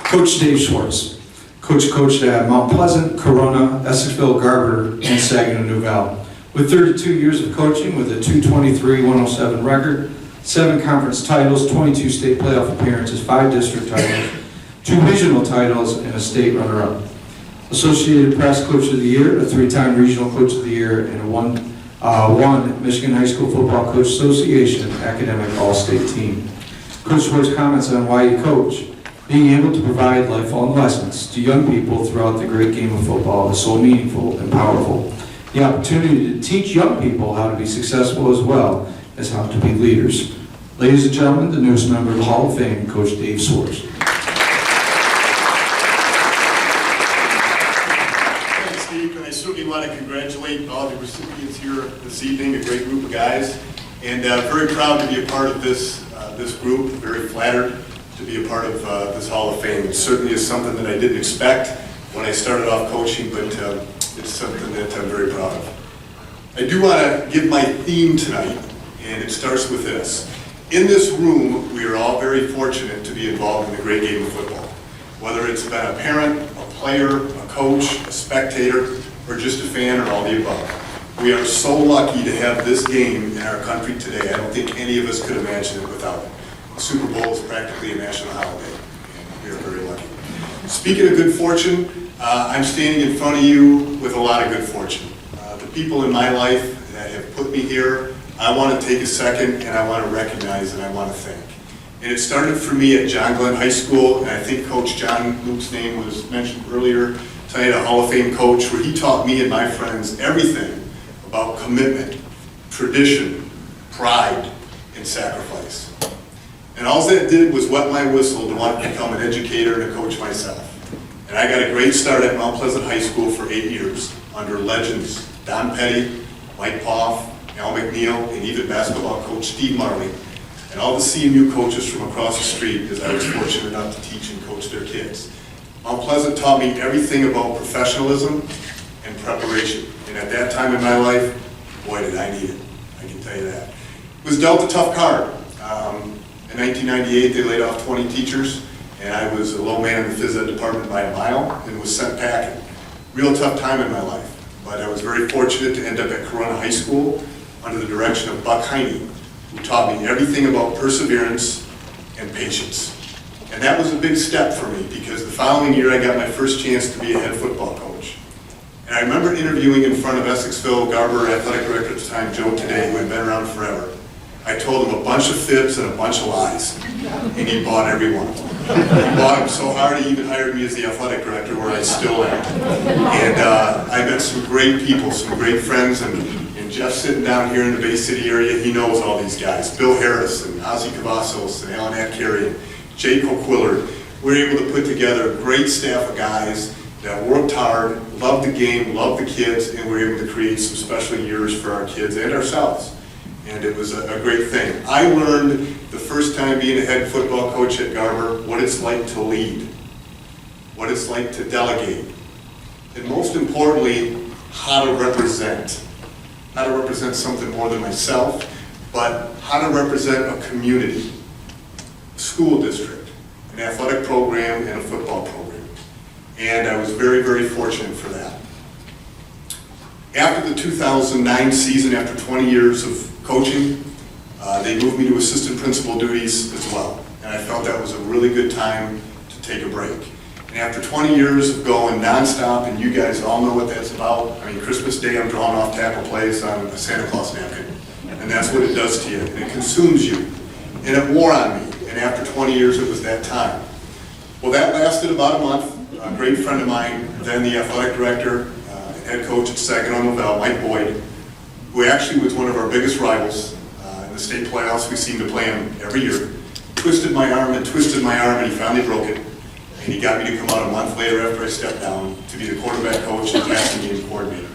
Coach Dave Schwartz. Coach coached at Mount Pleasant, Corona, Essexville, Garber, and Saginaw New Valley. With 32 years of coaching with a 223-107 record, 7 conference titles, 22 state playoff appearances, 5 district titles, 2 regional titles, and a state runner-up. Associated Press Coach of the Year, a 3-time Regional Coach of the Year, and a one Michigan High School Football Coach Association Academic All-State Team. Coach Schwartz comments on why he coach. Being able to provide lifelong lessons to young people throughout the great game of football is so meaningful and powerful. The opportunity to teach young people how to be successful as well as how to be leaders. Ladies and gentlemen, the newest member of the Hall of Fame, Coach Dave Schwartz. Thanks, Steve, and I certainly want to congratulate all the recipients here this evening, a great group of guys, and very proud to be a part of this group, very flattered to be a part of this Hall of Fame. It certainly is something that I didn't expect when I started off coaching, but it's something that I'm very proud of. I do want to give my theme tonight, and it starts with this. In this room, we are all very fortunate to be involved in the great game of football. Whether it's been a parent, a player, a coach, a spectator, or just a fan, or all the above. We are so lucky to have this game in our country today. I don't think any of us could imagine it without it. The Super Bowl is practically a national holiday, and we are very lucky. Speaking of good fortune, I'm standing in front of you with a lot of good fortune. The people in my life that have put me here, I want to take a second and I want to recognize and I want to thank. And it started for me at John Glenn High School, and I think Coach John Luke's name was mentioned earlier tonight, a Hall of Fame coach, where he taught me and my friends everything about commitment, tradition, pride, and sacrifice. And all that did was wet my whistle to want to become an educator and a coach myself. And I got a great start at Mount Pleasant High School for 8 years under legends Don Petty, Mike Poff, Al McNeil, and even basketball coach Steve Marley, and all the CMU coaches from across the street, as I was fortunate enough to teach and coach their kids. Mount Pleasant taught me everything about professionalism and preparation. And at that time in my life, boy, did I need it. I can tell you that. It was dealt a tough card. In 1998, they laid off 20 teachers, and I was a low man in the phys ed department by a mile and was sent packing. Real tough time in my life, but I was very fortunate to end up at Corona High School under the direction of Buck Heine, who taught me everything about perseverance and patience. And that was a big step for me because the following year I got my first chance to be a head football coach. And I remember interviewing in front of Essexville Garber athletic director at the time, Joe Today, who had been around forever. I told him a bunch of fibs and a bunch of lies, and he bought every one. He bought them so hard he even hired me as the athletic director, where I still am. And I met some great people, some great friends, and Jeff sitting down here in the Bay City area, he knows all these guys. Bill Harris and Ozzie Cavazos and Alan Atcary and Jake O'Quillard. We were able to put together a great staff of guys that worked hard, loved the game, loved the kids, and were able to create some special years for our kids and ourselves. And it was a great thing. I learned the first time being a head football coach at Garber what it's like to lead, what it's like to delegate, and most importantly, how to represent something more than myself, but how to represent a community, a school district, an athletic program, and a football program. And I was very, very fortunate for that. After the 2009 season, after 20 years of coaching, they moved me to assistant principal duties as well. And I felt that was a really good time to take a break. And after 20 years of going nonstop, and you guys all know what that's about, I mean, Christmas Day, I'm drawing off tackle plays on a Santa Claus napkin. And that's what it does to you, and it consumes you. And it wore on me, and after 20 years, it was that time. Well, that lasted about a month. A great friend of mine, then the athletic director, and head coach at Saginaw New Valley, Mike Boyd, who actually was one of our biggest rivals in the state playoffs. We seemed to play him every year. Twisted my arm, and he finally broke it. And he got me to come out a month later after I stepped down to be the quarterback coach and passing game coordinator.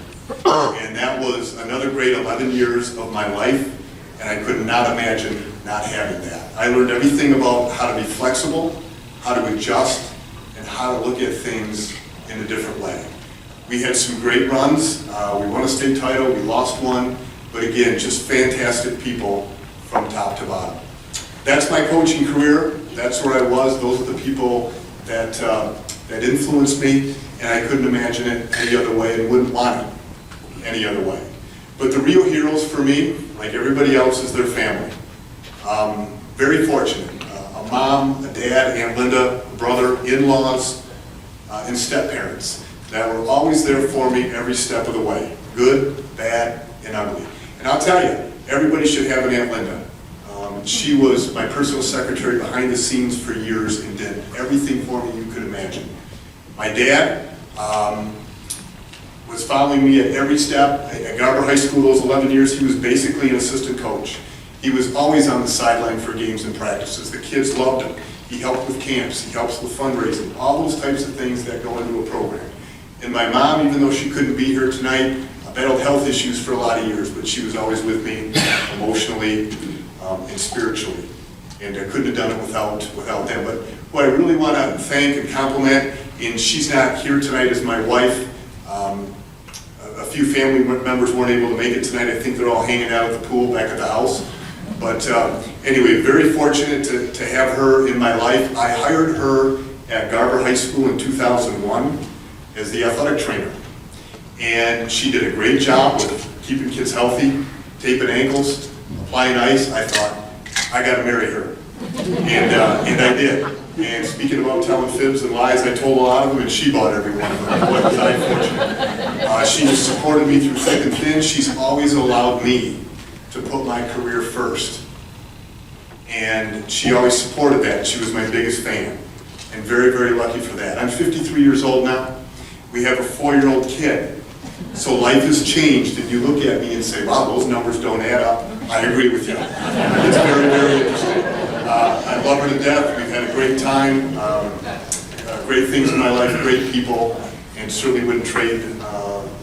And that was another great 11 years of my life, and I could not imagine not having that. I learned everything about how to be flexible, how to adjust, and how to look at things in a different way. We had some great runs. We won a state title, we lost one, but again, just fantastic people from top to bottom. That's my coaching career. That's where I was. Those are the people that influenced me, and I couldn't imagine it any other way and wouldn't want it any other way. But the real heroes for me, like everybody else, is their family. Very fortunate. A mom, a dad, Aunt Linda, a brother, in-laws, and step-parents that were always there for me every step of the way, good, bad, and ugly. And I'll tell you, everybody should have an Aunt Linda. She was my personal secretary behind the scenes for years and did everything for me you could imagine. My dad was following me at every step. At Garber High School, those 11 years, he was basically an assistant coach. He was always on the sideline for games and practices. The kids loved him. He helped with camps, he helps with fundraising, all those types of things that go into a program. And my mom, even though she couldn't be here tonight, battled health issues for a lot of years, but she was always with me emotionally and spiritually. And I couldn't have done it without them. But what I really want to thank and compliment, and she's not here tonight as my wife, a few family members weren't able to make it tonight. I think they're all hanging out at the pool back at the house. But anyway, very fortunate to have her in my life. I hired her at Garber High School in 2001 as the athletic trainer. And she did a great job with keeping kids healthy, taping ankles, applying ice. I thought, I got to marry her. And I did. And speaking about telling fibs and lies, I told a lot of them, and she bought every one of them. Boy, was I fortunate. She has supported me through thick and thin. She's always allowed me to put my career first. And she always supported that. She was my biggest fan. And very, very lucky for that. I'm 53 years old now. We have a 4-year-old kid. So life has changed, and you look at me and say, wow, those numbers don't add up. I agree with you. It's very, very interesting. I love her to death. We've had a great time, great things in my life, great people, and certainly wouldn't trade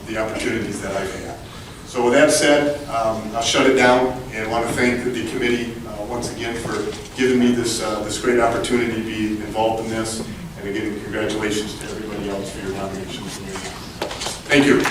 the opportunities that I've had. So with that said, I'll shut it down, and I want to thank the committee once again for giving me this great opportunity to be involved in this, and again, congratulations to everybody else for your nominations. Thank you.